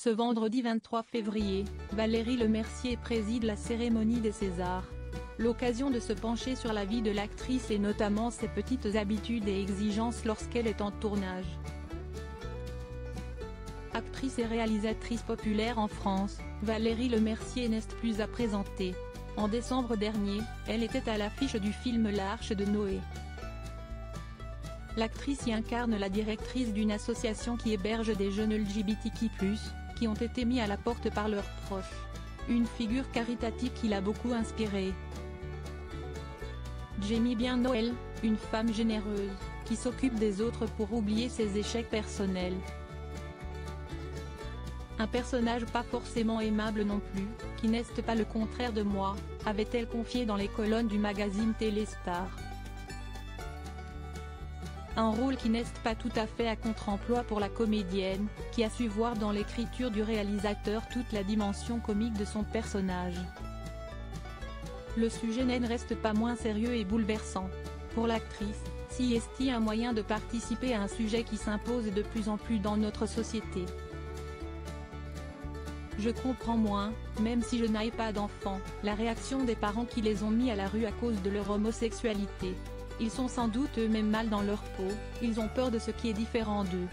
Ce vendredi 23 février, Valérie Lemercier préside la cérémonie des Césars. L'occasion de se pencher sur la vie de l'actrice et notamment ses petites habitudes et exigences lorsqu'elle est en tournage. Actrice et réalisatrice populaire en France, Valérie Lemercier n'est plus à présenter. En décembre dernier, elle était à l'affiche du film L'Arche de Noé. L'actrice y incarne la directrice d'une association qui héberge des jeunes LGBTQ+, qui ont été mis à la porte par leurs proches. Une figure caritative qui l'a beaucoup inspirée. Jamie Bien Noël, une femme généreuse, qui s'occupe des autres pour oublier ses échecs personnels. Un personnage pas forcément aimable non plus, qui n'est pas le contraire de moi, avait-elle confié dans les colonnes du magazine Téléstar. Un rôle qui n'est pas tout à fait à contre-emploi pour la comédienne, qui a su voir dans l'écriture du réalisateur toute la dimension comique de son personnage. Le sujet n'en reste pas moins sérieux et bouleversant. Pour l'actrice, s'y est un moyen de participer à un sujet qui s'impose de plus en plus dans notre société. Je comprends moins, même si je n'ai pas d'enfants, la réaction des parents qui les ont mis à la rue à cause de leur homosexualité. Ils sont sans doute eux-mêmes mal dans leur peau, ils ont peur de ce qui est différent d'eux.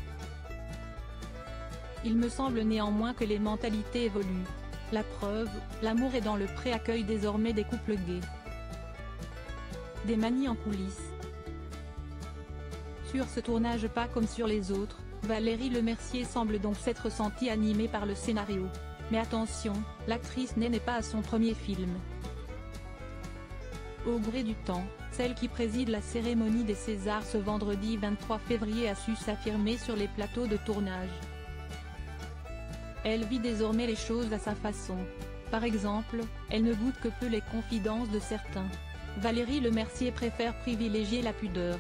Il me semble néanmoins que les mentalités évoluent. La preuve, l'amour est dans le pré-accueil désormais des couples gays. Des manies en coulisses. Sur ce tournage pas comme sur les autres, Valérie Lemercier semble donc s'être sentie animée par le scénario. Mais attention, l'actrice n'est pas à son premier film. Au gré du temps, celle qui préside la cérémonie des Césars ce vendredi 23 février a su s'affirmer sur les plateaux de tournage. Elle vit désormais les choses à sa façon. Par exemple, elle ne goûte que peu les confidences de certains. Valérie Lemercier préfère privilégier la pudeur.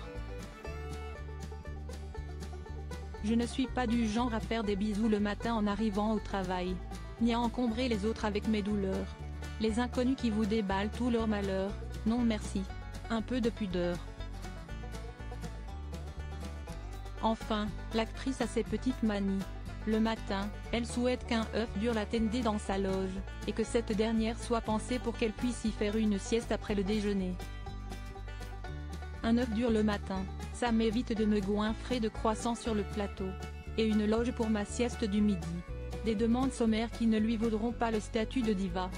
Je ne suis pas du genre à faire des bisous le matin en arrivant au travail, ni à encombrer les autres avec mes douleurs. Les inconnus qui vous déballent tout leur malheur, non merci. Un peu de pudeur. Enfin, l'actrice a ses petites manies. Le matin, elle souhaite qu'un œuf dur l'attende dans sa loge, et que cette dernière soit pensée pour qu'elle puisse y faire une sieste après le déjeuner. Un œuf dur le matin, ça m'évite de me goinfrer de croissants sur le plateau. Et une loge pour ma sieste du midi. Des demandes sommaires qui ne lui vaudront pas le statut de diva.